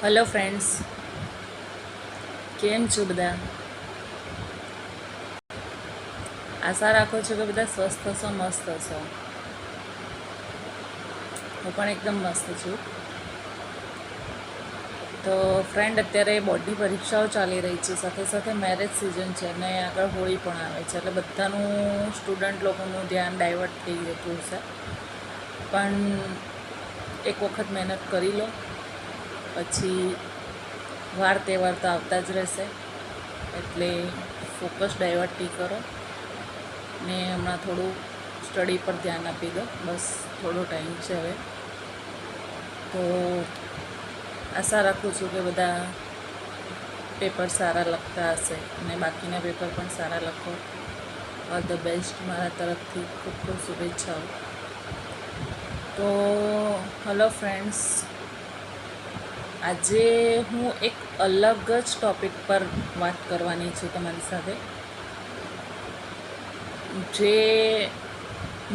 Hello friends, કેમ છો બધા? આશા રાખો છો કે બધા સ્વસ્થ હશો, મસ્ત હશો. હું પણ એકદમ મસ્ત છું. તો ફ્રેન્ડ, અત્યારે બોર્ડની પરીક્ષાઓ ચાલી રહી છે, સાથે સાથે મેરેજ સિઝન છે અને આગળ હોળી પણ આવે છે, એટલે બધાનું સ્ટુડન્ટ લોકોનું ધ્યાન ડાયવર્ટ થઈ જતું હશે. પણ એક વખત મહેનત કરી લો, પછી વાર તહેવાર તો આવતા જ રહેશે, એટલે ફોકસ ડાયવર્ટ નહીં કરો ને હમણાં થોડું સ્ટડી પર ધ્યાન આપી દો. બસ થોડો ટાઈમ છે હવે. તો આશા રાખું છું કે બધા પેપર સારા લખતા હશે અને બાકીના પેપર પણ સારા લખો. ઓલ ધ બેસ્ટ મારા તરફથી ખૂબ ખૂબ શુભેચ્છાઓ. તો હેલો ફ્રેન્ડ્સ, આજે હું એક અલગ જ ટૉપિક પર વાત કરવાની છું તમારી સાથે, જે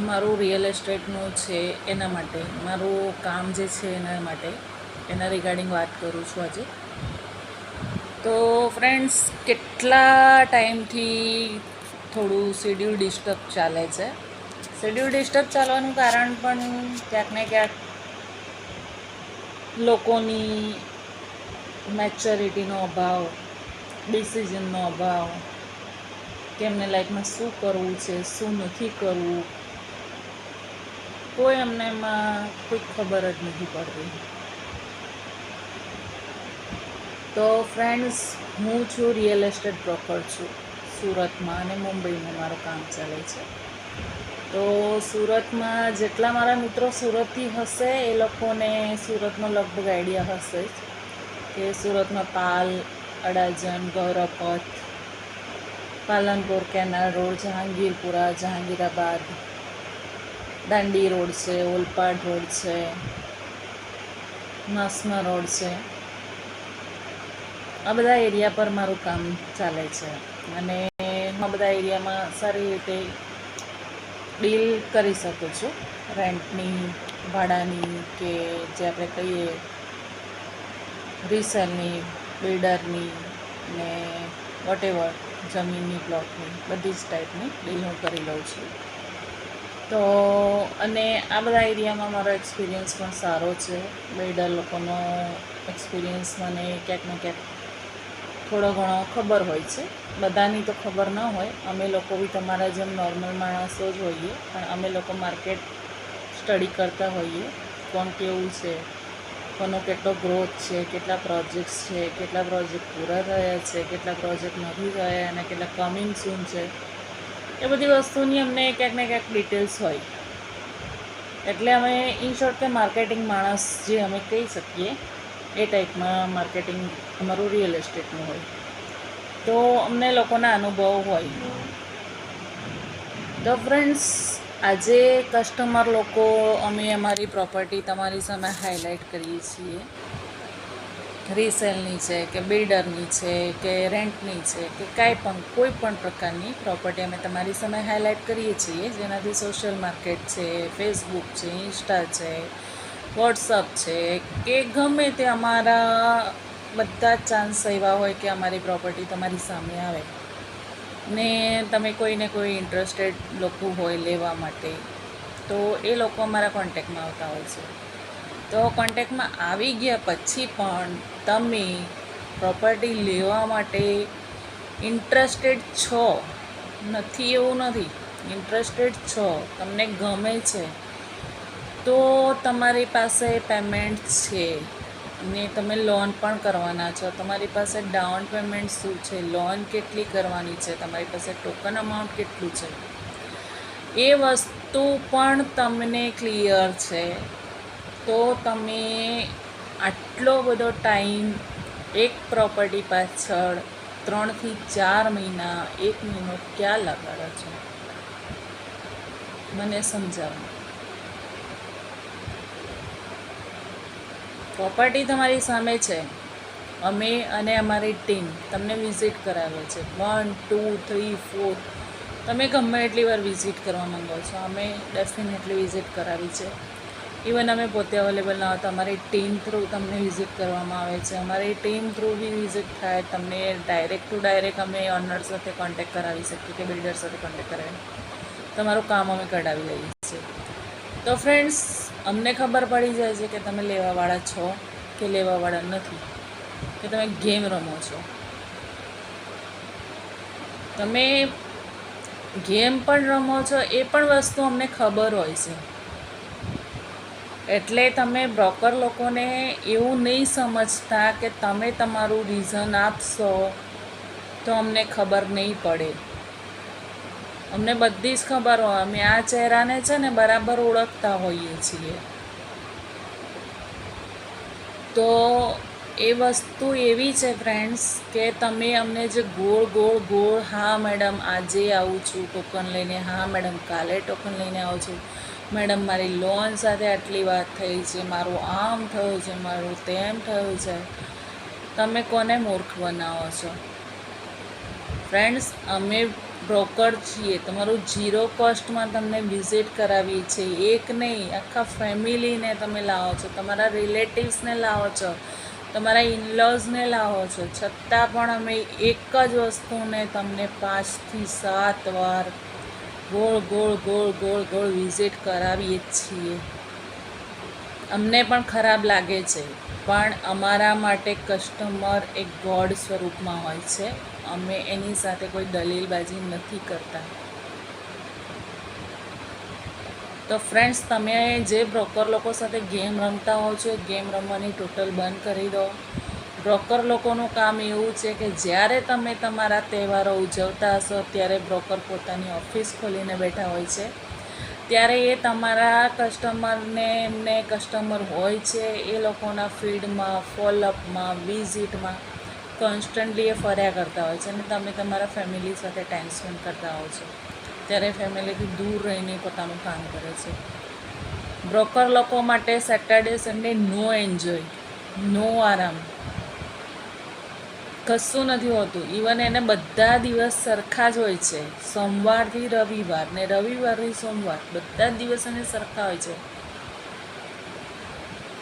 મારું રિયલ એસ્ટેટનું છે એના માટે, મારું કામ જે છે એના માટે, એના રિગાર્ડિંગ વાત કરું છું આજે. તો ફ્રેન્ડ્સ, કેટલા ટાઈમથી થોડું શેડ્યુલ ડિસ્ટર્બ ચાલે છે. શેડ્યુલ ડિસ્ટર્બ ચાલવાનું કારણ પણ ક્યાંક ને ક્યાંક લોકોની મેચ્યોરિટીનો અભાવ, ડિસિઝનનો અભાવ, કે એમને લાઈફમાં શું કરવું છે, શું નથી કરવું, કોઈ એમને એમાં કોઈ ખબર જ નથી પડતી. તો ફ્રેન્ડ્સ, હું છું રિયલ એસ્ટેટ બ્રોકર છું સુરતમાં, અને મુંબઈમાં મારું કામ ચાલે છે. તો સુરતમાં જેટલા મારા મિત્રો સુરતથી હશે એ લોકોને સુરતનો લગભગ આઈડિયા હશે જ, કે સુરતમાં Pal, Adajan, Gauravpath, Palanpur canal road, Jahangirpura, Jahangirabad, Dandi road છે, ઓલપાડ રોડ છે, નસમા રોડ છે. આ બધા એરિયા પર મારું કામ ચાલે છે અને હું આ બધા એરિયામાં સારી રીતે ડીલ કરી શકું છું. રેન્ટની, ભાડાની, કે જે આપણે કહીએ રીસેલની, બિલ્ડરની ને વોટેવર, જમીનની, પ્લોટની, બધી જ ટાઈપની ડીલ હું કરી લઉં છું. તો અને આ બધા એરિયામાં મારો એક્સપિરિયન્સ પણ સારો છે. બિલ્ડર લોકોનો એક્સપિરિયન્સ મને ક્યાંક ને ક્યાંક થોડો ઘણો ખબર હોય છે. બધાની તો ખબર ન હોય. અમે લોકો બી તમારા જેમ નોર્મલ માણસો જ હોઈએ, પણ અમે લોકો માર્કેટ સ્ટડી કરતા હોઈએ. કોણ કેવું છે, કોનો કેટલો ગ્રોથ છે, કેટલા પ્રોજેક્ટ્સ છે, કેટલા પ્રોજેક્ટ પૂરા થયા છે, કેટલા પ્રોજેક્ટ નથી થયા અને કેટલા કમિંગ સૂન છે, એ બધી વસ્તુની અમને ક્યાંક ને ક્યાંક ડિટેલ્સ હોય. એટલે અમે ઇન શોર્ટ કે માર્કેટિંગ માણસ જે અમે કહી શકીએ એ ટાઈપમાં માર્કેટિંગ અમારું રિયલ એસ્ટેટનું હોય. તો અમને લોકોના અનુભવ હોય. તો ફ્રેન્ડ્સ, આજે કસ્ટમર લોકો અમે અમારી પ્રોપર્ટી તમારી સામે હાઇલાઇટ કરીએ છીએ. રીસેલની છે કે બિલ્ડરની છે કે રેન્ટની છે કે કાંઈ પણ કોઈ પણ પ્રકારની પ્રોપર્ટી અમે તમારી સામે હાઇલાઇટ કરીએ છીએ, જેનાથી સોશિયલ માર્કેટ છે, ફેસબુક છે, ઇન્સ્ટા છે, વોટ્સઅપ છે, કે ગમે તે અમારા બધા જ ચાન્સ એવા હોય કે અમારી પ્રોપર્ટી તમારી સામે આવે ને તમે કોઈને કોઈ ઇન્ટરેસ્ટેડ લોકો હોય લેવા માટે, તો એ લોકો અમારા કોન્ટેક્ટમાં આવતા હોય છે. તો કોન્ટેક્ટમાં આવી ગયા પછી પણ તમે પ્રોપર્ટી લેવા માટે ઇન્ટરેસ્ટેડ છો, નથી એવું નથી, ઇન્ટરેસ્ટેડ છો, તમને ગમે છે, તો તમારી પાસે પેમેન્ટ છે ને તમે લોન પણ કરવાના છો. તમારી પાસે ડાઉન પેમેન્ટ શું છે, લોન કેટલી કરવાની છે, તમારી પાસે ટોકન અમાઉન્ટ કેટલું છે, એ વસ્તુ પણ તમને ક્લિયર છે, તો તમે આટલો બધો ટાઈમ એક પ્રોપર્ટી પાછળ 3 થી 4 મહિના, 1 મહિનો ક્યાં લગાડો છો? મને સમજાવો. પ્રોપર્ટી તમારી સામે છે. અમે અને અમારી ટીમ તમને વિઝિટ કરાવે છે. 1, 2, 3, 4, તમે ગમે એટલી વાર વિઝિટ કરવા માંગો છો, અમે ડેફિનેટલી વિઝિટ કરાવી છે. ઇવન અમે પોતે અવેલેબલ ના હોય તો અમારી ટીમ થ્રુ તમને વિઝિટ કરવામાં આવે છે. અમારી ટીમ થ્રુ બી વિઝિટ થાય. તમને ડાયરેક્ટ ટુ ડાયરેક્ટ અમે ઓનર સાથે કોન્ટેક્ટ કરાવી શકીએ કે બિલ્ડર સાથે કોન્ટેક્ટ કરાવી તમારું કામ અમે કઢાવી લઈએ છીએ. તો ફ્રેન્ડ્સ, અમને ખબર પડી જાય છે કે તમે લેવાવાળા છો કે લેવાવાળા નથી, કે તમે ગેમ રમો છો. તમે ગેમ પણ રમો છો એ પણ વસ્તુ અમને ખબર હોય છે. એટલે તમે બ્રોકર લોકોને એવું નહીં સમજતા કે તમે તમારું રીઝન આપશો તો અમને ખબર નહીં પડે. અમને બધી જ ખબર હોય. અમે આ ચહેરાને છે ને બરાબર ઓળખતા હોઈએ છીએ. તો એ વસ્તુ એવી છે ફ્રેન્ડ્સ કે તમે અમને જે ગોળ હા મેડમ આજે આવું છું ટોકન લઈને, હા મેડમ કાલે ટોકન લઈને આવું છું, મેડમ મારી લોન સાથે આટલી વાત થઈ છે, મારું આમ થયું છે, મારું તેમ થયું છે, તમે કોને મૂર્ખ બનાવો છો? ફ્રેન્ડ્સ, અમે બ્રોકર છીએ. તમારું 0 કોસ્ટમાં તમને વિઝિટ કરાવીએ છીએ. એક નહીં, આખા ફેમિલીને તમે લાવો છો, તમારા રિલેટિવ્સને લાવો છો, તમારા ઇનલોઝને લાવો છો, છતાં પણ અમે એક જ વસ્તુને તમને 5 થી 7 વાર ગોળ વિઝિટ કરાવીએ જ છીએ. અમને પણ ખરાબ લાગે છે, પણ અમારા માટે કસ્ટમર એક ગોડ સ્વરૂપમાં હોય છે. અમે એની સાથે કોઈ દલીલબાજી નથી કરતા. તો ફ્રેન્ડ્સ, તમે જે બ્રોકર લોકો સાથે ગેમ રમતા હો છો, ગેમ રમવાની ટોટલ બંધ કરી દો. બ્રોકર લોકોનું કામ એવું છે કે જ્યારે તમે તમારા તહેવારો ઉજવતા હશો ત્યારે બ્રોકર પોતાની ઓફિસ ખોલીને બેઠા હોય છે. ત્યારે એ તમારા કસ્ટમરને, એમને કસ્ટમર હોય છે એ લોકોના ફીડમાં, ફોલોઅપમાં, વિઝિટમાં કોન્સ્ટન્ટલી એ ફર્યા કરતા હોય છે અને તમે તમારા ફેમિલી સાથે ટાઈમ સ્પેન્ડ કરતા હો છો. ત્યારે ફેમિલીથી દૂર રહીને પોતાનું કામ કરે છે. બ્રોકર લોકો માટે સેટરડે સન્ડે નો એન્જોય, નો આરામ, કશું નથી હોતું. ઇવન એને બધા દિવસ સરખા જ હોય છે. સોમવારથી રવિવાર ને રવિવારથી સોમવાર બધા જ દિવસ એને સરખા હોય છે.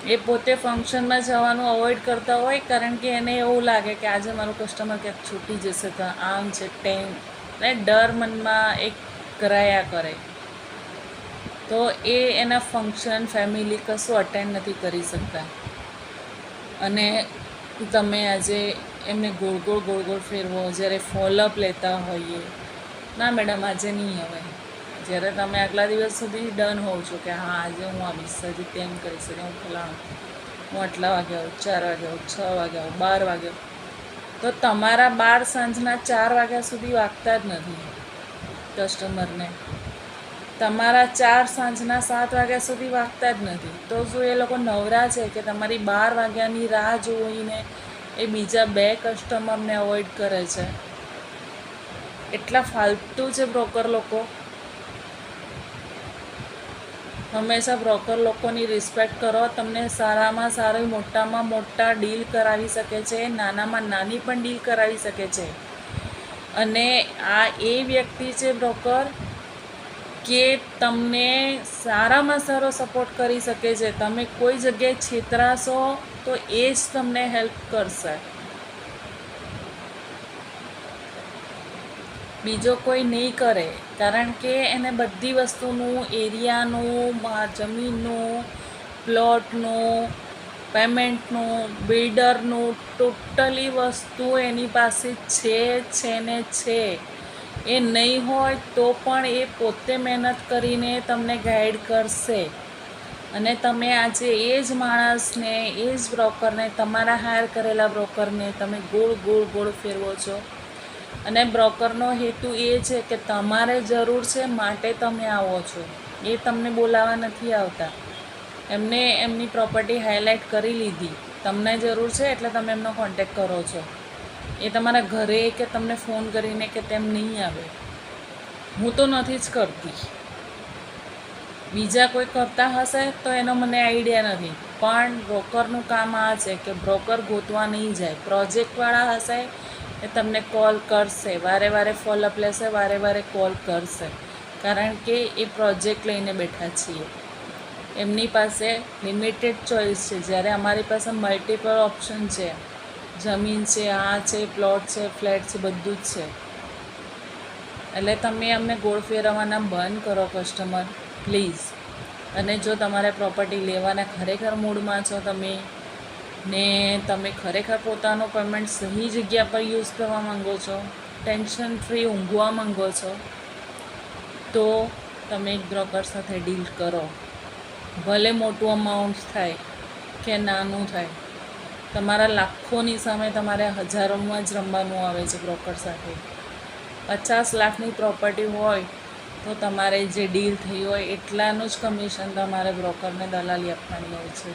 એ પોતે ફંક્શનમાં જવાનું અવોઇડ કરતા હોય, કારણ કે એને એવું લાગે કે આજે મારું કસ્ટમર ક્યાંક છૂટી જશે તો આમ છે તેમ, ને ડર મનમાં એક કરાયા કરે. તો એ એના ફંક્શન, ફેમિલી કશું અટેન્ડ નથી કરી શકતા. અને તમે આજે એમને ગોળ ફેરવો. જ્યારે ફોલોઅપ લેતા હોઈએ, ના મેડમ આજે નહીં હવે. જ્યારે તમે આગલા દિવસ સુધી ડન હોવ છો કે હા આજે હું આવીશ, હજી તેમ કરીશ, હું ફલાણું, હું આટલા વાગે આવું, 4 વાગે આવું, 6 વાગે આવું, 12 વાગે, તો તમારા 12 સાંજના 4 વાગ્યા સુધી વાગતા જ નથી કસ્ટમરને. તમારા 4 સાંજના 7 વાગ્યા સુધી વાગતા જ નથી. તો શું એ લોકો નવરા છે કે તમારી 12 વાગ્યાની રાહ જોઈને એ બીજા 2 કસ્ટમરને અવોઇડ કરે છે? એટલા ફાલતુ છે બ્રોકર લોકો. હંમેશા બ્રોકર લોકોની રિસ્પેક્ટ કરો. તમને સારામાં સારી, મોટામાં મોટા ડીલ કરાવી શકે છે, નાનામાં નાની પણ ડીલ કરાવી શકે છે. અને આ એ વ્યક્તિ છે બ્રોકર કે તમને સારામાં સારો સપોર્ટ કરી શકે છે. તમે કોઈ જગ્યાએ છેતરાશો તો એ જ તમને હેલ્પ કરશે, બીજો કોઈ નહીં કરે. કારણ કે એને બધી વસ્તુનું, એરિયાનું, જમીનનું, પ્લોટનું, પેમેન્ટનું, બિલ્ડરનું, ટોટલી વસ્તુ એની પાસે છે ને છે. એ નહીં હોય તો પણ એ પોતે મહેનત કરીને તમને ગાઈડ કરશે. અને તમે આજે એ જ માણસને, એ જ બ્રોકરને, તમારા હાયર કરેલા બ્રોકરને તમે ગોળ ફેરવો છો. અને બ્રોકરનો હેતુ એ છે કે તમારે જરૂર છે માટે તમે આવો છો. એ તમને બોલાવવા નથી આવતા. એમને એમની પ્રોપર્ટી હાઇલાઇટ કરી લીધી, તમને જરૂર છે એટલે તમે એમનો કોન્ટેક્ટ કરો છો. એ તમારા ઘરે કે તમને ફોન કરીને કે તેમ નહીં આવે. હું તો નથી જ કરતી. બીજા કોઈ કરતા હશે તો એનો મને આઈડિયા નથી. પણ બ્રોકરનું કામ આ છે કે બ્રોકર ગોતવા નહીં જાય. પ્રોજેક્ટવાળા હશે એ તમને કોલ કરશે, વારે ફોલોઅપ લેશે, વારે કોલ કરશે, કારણ કે એ પ્રોજેક્ટ લઈને બેઠા છીએ. એમની પાસે લિમિટેડ ચોઇસ છે, જ્યારે અમારી પાસે મલ્ટિપલ ઓપ્શન છે. જમીન છે, આ છે, પ્લોટ છે, ફ્લેટ છે, બધું જ છે. એટલે તમે અમને ગોળ ફેરવવાના બંધ કરો કસ્ટમર, પ્લીઝ. અને જો તમારે પ્રોપર્ટી લેવાના ખરેખર મૂડમાં છો તમે, ને તમે ખરેખર પોતાનું પેમેન્ટ સહી જગ્યા પર યુઝ કરવા માંગો છો, ટેન્શન ફ્રી ઊંઘવા માંગો છો, તો તમે એક બ્રોકર સાથે ડીલ કરો. ભલે મોટું અમાઉન્ટ થાય કે નાનું થાય, તમારા લાખોની સામે તમારે હજારોમાં જ રમવાનું આવે છે બ્રોકર સાથે. 50 લાખની પ્રોપર્ટી હોય તો તમારે જે ડીલ થઈ હોય એટલાનું જ કમિશન તમારે બ્રોકરને દલાલી આપવાની હોય છે.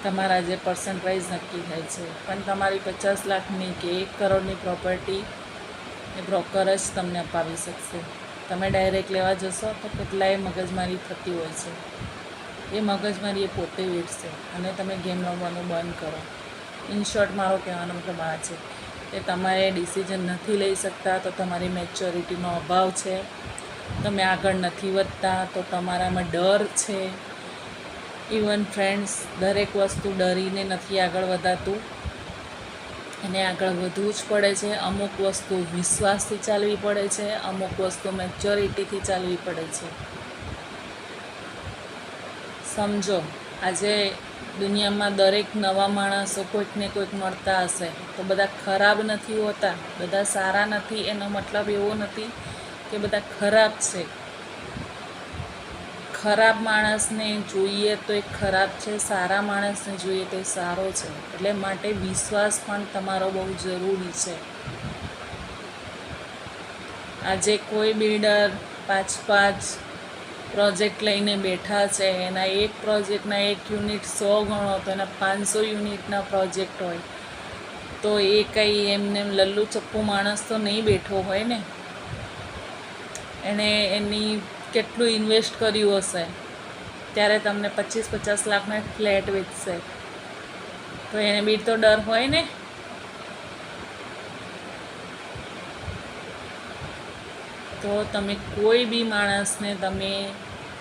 તમારા જે પર્સન્ટાઇઝ નક્કી થાય છે. પણ તમારી 50 લાખની કે 1 કરોડની પ્રોપર્ટી એ બ્રોકર જ તમને અપાવી શકશે. તમે ડાયરેક્ટ લેવા જશો તો કેટલાય મગજમારી થતી હોય છે. એ મગજમારી એ પોતે વેઠશે અને તમે ગેમ રમવાનું બંધ કરો. ઇન શોર્ટ મારો કહેવાનો મતલબ આ છે કે તમારે ડિસિઝન નથી લઈ શકતા તો તમારી મેચ્યોરિટીનો અભાવ છે. તમે આગળ નથી વધતા તો તમારામાં ડર છે. ઇવન ફ્રેન્ડ્સ, દરેક વસ્તુ ડરીને નથી આગળ વધાતું, એને આગળ વધવું જ પડે છે. અમુક વસ્તુ વિશ્વાસથી ચાલવી પડે છે, અમુક વસ્તુ મેચ્યોરિટીથી ચાલવી પડે છે. સમજો, આજે દુનિયામાં દરેક નવા માણસો કોઈક ને કોઈક મળતા હશે તો બધા ખરાબ નથી હોતા, બધા સારા નથી. એનો મતલબ એવો નથી કે બધા ખરાબ છે. ખરાબ માણસને જોઈએ તો એ ખરાબ છે, સારા માણસને જોઈએ તો એ સારો છે. એટલે માટે વિશ્વાસ પણ તમારો બહુ જરૂરી છે. આજે કોઈ બિલ્ડર 5 પ્રોજેક્ટ લઈને બેઠા છે, એના એક પ્રોજેક્ટના 1 યુનિટ 100 ગણો તો એના 500 યુનિટના પ્રોજેક્ટ હોય, તો એ કંઈ એમને લલ્લુ ચપ્પુ માણસ તો નહીં બેઠો હોય ને. એણે એની કેટલું ઇન્વેસ્ટ કર્યું હશે, ત્યારે તમને 25-50 લાખનો એક ફ્લેટ વેચશે, તો એને બી તો ડર હોય ને. તો તમે કોઈ બી માણસને તમે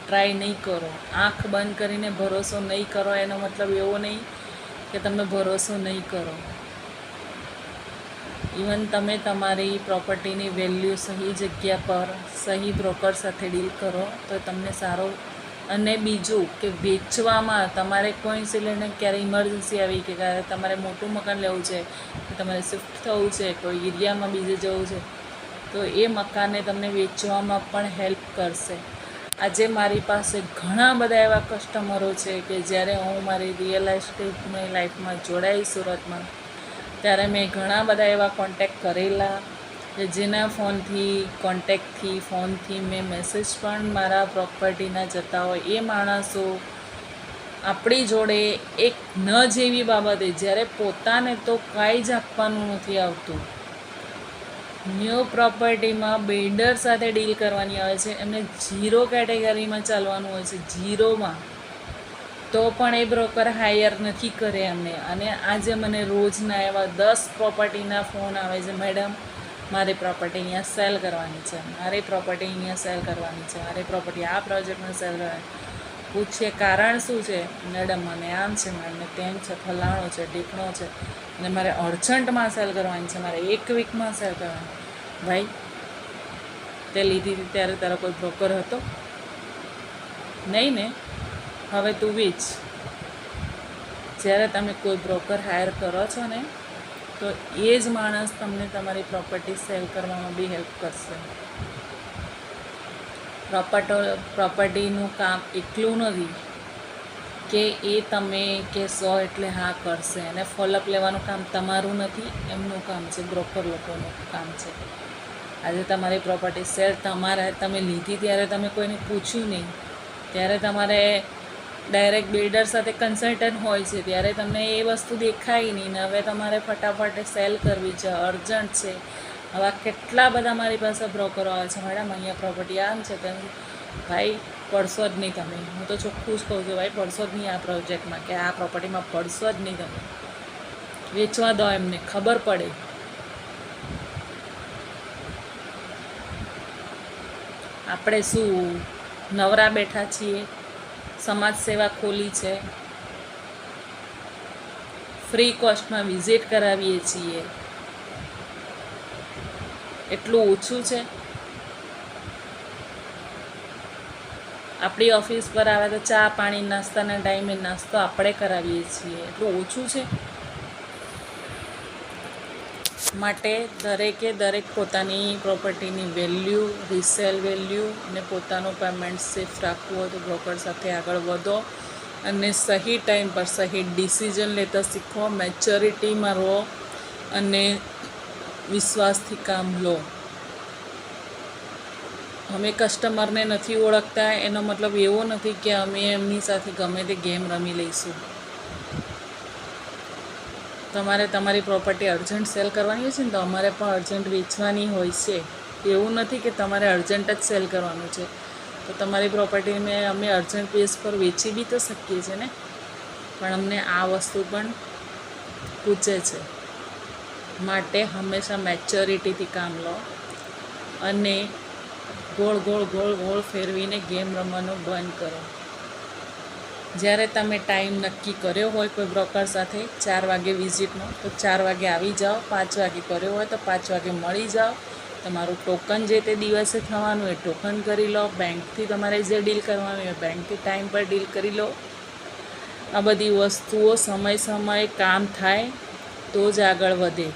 ટ્રાય નહીં કરો, આંખ બંધ કરીને ભરોસો નહીં કરો. એનો મતલબ એવો નહીં કે તમે ભરોસો નહીં કરો. ઇવન તમે તમારી પ્રોપર્ટીની વેલ્યુ સહી જગ્યા પર સહી બ્રોકર સાથે ડીલ કરો તો તમને સારો. અને બીજું કે વેચવામાં તમારે કોઈ સિલેન્ડર ક્યારે ઇમરજન્સી આવી કે ક્યારે તમારે મોટું મકાન લેવું છે, કે તમારે શિફ્ટ થવું છે, કોઈ એરિયામાં બીજે જવું છે, તો એ મકાનને તમને વેચવામાં પણ હેલ્પ કરશે. આજે મારી પાસે ઘણા બધા એવા કસ્ટમરો છે કે જ્યારે હું મારી રિયલ એસ્ટેટની લાઈફમાં જોડાઈ સુરતમાં, ત્યારે મેં ઘણા બધા એવા કોન્ટેક્ટ કરેલા કે જેના ફોનથી મેં મેસેજ પણ મારા પ્રોપર્ટીના જતા હોય. એ માણસો આપણી જોડે એક ન જેવી બાબતે, જ્યારે પોતાને તો કાંઈ જ આપવાનું નથી આવતું, ન્યૂ પ્રોપર્ટીમાં બિલ્ડર સાથે ડીલ કરવાની આવે છે, એમને 0 કેટેગરીમાં ચાલવાનું હોય છે, 0માં, તો પણ એ બ્રોકર હાયર નથી કરે અમને. અને આજે મને રોજના એવા 10 પ્રોપર્ટીના ફોન આવે છે, મેડમ મારી પ્રોપર્ટી અહીંયા સેલ કરવાની છે, મારી પ્રોપર્ટી અહીંયા સેલ કરવાની છે, મારી પ્રોપર્ટી આ પ્રોજેક્ટમાં સેલ કરવાની. પૂછીએ કારણ શું છે? મેડમ મને આમ છે, મને તેમ છે, ફલાણો છે, ઢીકણો છે, અને મારે અર્જન્ટમાં સેલ કરવાની છે, મારે 1 વીકમાં સેલ કરવાની. ભાઈ, તે લીધી હતી ત્યારે તારો કોઈ બ્રોકર હતો નહીં ને? હવે તું વેચ. જ્યારે તમે કોઈ બ્રોકર હાયર કરો છો ને, તો એ જ માણસ તમને તમારી પ્રોપર્ટી સેલ કરવામાં બી હેલ્પ કરશે. પ્રોપર્ટીનું કામ એટલું નથી કે એ તમે કહેશો એટલે હા કરશે. અને ફોલોઅપ લેવાનું કામ તમારું નથી, એમનું કામ છે, બ્રોકર લોકોનું કામ છે. આજે તમારી પ્રોપર્ટી સેલ તમે લીધી ત્યારે તમે કોઈને પૂછ્યું નહીં, ત્યારે તમારે ડાયરેક્ટ બિલ્ડર સાથે કન્સલ્ટન્ટ હોય છે, ત્યારે તમને એ વસ્તુ દેખાય નહીં ને હવે તમારે ફટાફટ સેલ કરવી છે, અર્જન્ટ છે. આવા કેટલા બધા મારી પાસે બ્રોકરો આવે છે, મેડમ અહીંયા પ્રોપર્ટી આમ છે તેમ. ભાઈ, પડશો જ નહીં તમે. હું તો ચોખ્ખું જ કહું છું, ભાઈ પડશો જ નહીં આ પ્રોજેક્ટમાં કે આ પ્રોપર્ટીમાં પડશો જ નહીં તમે. વેચવા દો, એમને ખબર પડે. આપણે શું નવરા બેઠા છીએ, સમાજ સેવા ખોલી છે, ફ્રી કોસ્ટમાં વિઝિટ કરાવીએ છીએ, એટલું ઓછું છે? આપણી ઓફિસ પર આવે તો ચા પાણી નાસ્તાના ટાઈમે નાસ્તો આપણે કરાવીએ છીએ, એટલું ઓછું છે? માટે દરેક પોતાની પ્રોપર્ટીની વેલ્યુ, રિસેલ વેલ્યુ અને પોતાનું પેમેન્ટ સેફ રાખવું હોય તો બ્રોકર સાથે આગળ વધો અને સહી ટાઈમ પર સહી ડિસિઝન લેતા શીખો, મેચ્યોરિટીમાં રહો અને વિશ્વાસથી કામ લો. અમે કસ્ટમરને નથી ઓળખતા એનો મતલબ એવો નથી કે અમે એમની સાથે ગમે તે ગેમ રમી લઈશું. તમારે તમારી પ્રોપર્ટી અર્જન્ટ સેલ કરવાની હોય છે ને તો અમારે પણ અર્જન્ટ વેચવાની હોય છે. એવું નથી કે તમારે અર્જન્ટ જ સેલ કરવાનું છે, તો તમારી પ્રોપર્ટીને અમે અર્જન્ટ બેઝ પર વેચી બી તો શકીએ છીએ ને, પણ અમને આ વસ્તુ પણ પૂછે છે. માટે હંમેશા મેચ્યોરિટીથી કામ લો અને ગોળ ફેરવીને ગેમ રમવાનું બંધ કરો. જ્યારે તમે ટાઈમ નક્કી કર્યો હોય કોઈ બ્રોકર સાથે 4 વાગે વિઝિટનો, તો 4 વાગે આવી જાઓ. 5 વાગે કર્યો હોય તો 5 વાગે મળી જાઓ. તમારું ટોકન જે તે દિવસે થવાનું એ ટોકન કરી લો. બેંકથી તમારે જે ડીલ કરવાનું એ બેંકથી ટાઈમ પર ડીલ કરી લો. આ બધી વસ્તુઓ સમયે કામ થાય તો જ આગળ વધે.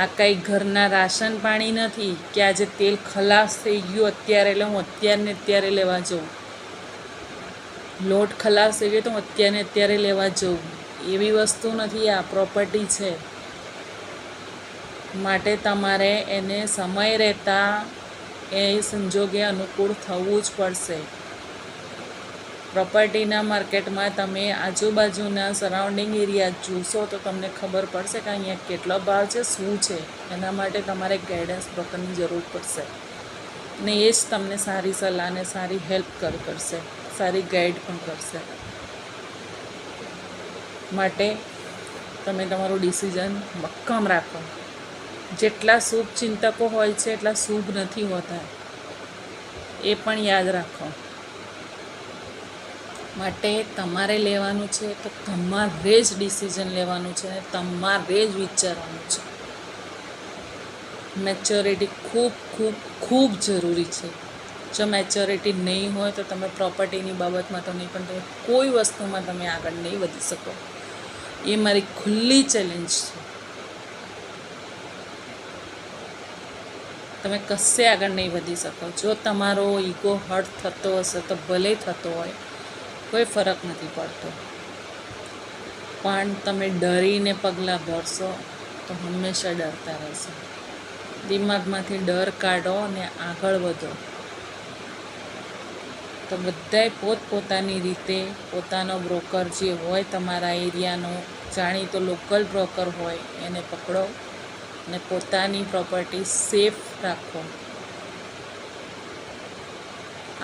આ કંઈ ઘરના રાશન પાણી નથી કે આજે તેલ ખલાસ થઈ ગયું અત્યારે એટલે હું અત્યારે લેવા જાઉં, લોટ ખલાસ થઈ ગયો તો હું અત્યારે લેવા જાઉં. એવી વસ્તુ નથી, આ પ્રોપર્ટી છે. માટે તમારે એને સમય રહેતા એ સંજોગે અનુકૂળ થવું જ પડશે. પ્રોપર્ટીના માર્કેટમાં તમે આજુબાજુના સરાઉન્ડિંગ એરિયા જોશો તો તમને ખબર પડશે કે અહીંયા કેટલો ભાવ છે, શું છે. એના માટે તમારે ગાઈડન્સ બ્રોકરની જરૂર પડશે ને એ જ તમને સારી સલાહ અને સારી હેલ્પ કરશે, સારી ગાઈડ પણ કરશે. માટે તમે તમારું ડિસિઝન મક્કમ રાખો. જેટલા શુભ ચિંતકો હોય છે એટલા શુભ નથી હોતા, એ પણ યાદ રાખો. માટે તમારે લેવાનું છે તો તમારે જ ડિસિઝન લેવાનું છે અને તમારે જ વિચારવાનું છે. મેચ્યોરિટી ખૂબ જરૂરી છે. જો મેચ્યોરિટી નહીં હોય તો તમે પ્રોપર્ટીની બાબતમાં તો નહીં, પણ તમે કોઈ વસ્તુમાં તમે આગળ નહીં વધી શકો. એ મારી ખુલ્લી ચેલેન્જ છે. તમે કશે આગળ નહીં વધી શકો. જો તમારો ઈગો હર્ટ થતો હશે તો ભલે થતો હોય, કોઈ ફરક નથી પડતો, પણ તમે ડરીને પગલાં ભરશો તો હંમેશા ડરતા રહેશો. દિમાગમાંથી ડર કાઢો અને આગળ વધો. તો બધાય પોતપોતાની રીતે પોતાનો બ્રોકર જે હોય તમારા એરિયાનો જાણીતો લોકલ બ્રોકર હોય એને પકડો અને પોતાની પ્રોપર્ટી સેફ રાખો.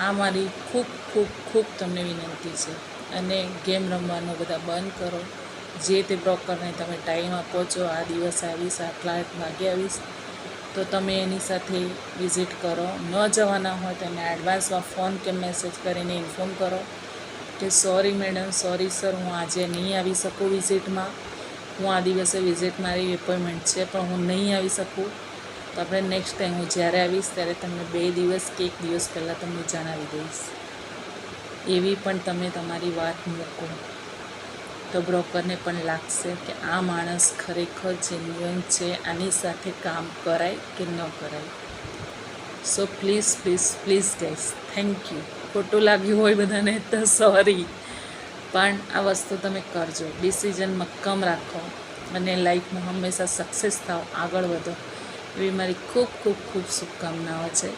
આ મારી ખૂબ તમને વિનંતી છે. અને ગેમ રમવાનું બધા બંધ કરો. જે તે બ્રોકરને તમે ટાઈમ આપો છો, આ દિવસે આવીશ, આટલા વાગે આવીશ, તો તમે એની સાથે વિઝિટ કરો. ન જવાના હોય તો એને એડવાન્સમાં ફોન કે મેસેજ કરીને ઇન્ફોર્મ કરો કે સોરી મેડમ, સોરી સર, હું આજે નહીં આવી શકું વિઝિટમાં. હું આ દિવસે વિઝિટ મારી એપોઇન્ટમેન્ટ છે પણ હું નહીં આવી શકું. તો આપણે નેક્સ્ટ ટાઈમ હું જ્યારે આવીશ ત્યારે તમને 2 દિવસ કે 1 દિવસ પહેલાં તમને જણાવી દઈશ. એવી પણ તમે તમારી વાત મૂકો તો બ્રોકરને પણ લાગશે કે આ માણસ ખરેખર જેન્યુઅન છે, આની સાથે કામ કરાય કે ન કરાય. So please guys, thank you. ખોટું લાગ્યું હોય બધાને તો સોરી, પણ આ વસ્તુ તમે કરજો. ડિસિઝન મક્કમ રાખો અને લાઈફમાં હંમેશા સક્સેસ થાઓ, આગળ વધો, એવી મારી ખૂબ શુભકામનાઓ છે.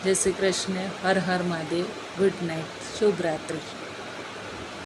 જય શ્રી કૃષ્ણ. હર હર મહાદેવ. Good night. શુભ રાત્રિ.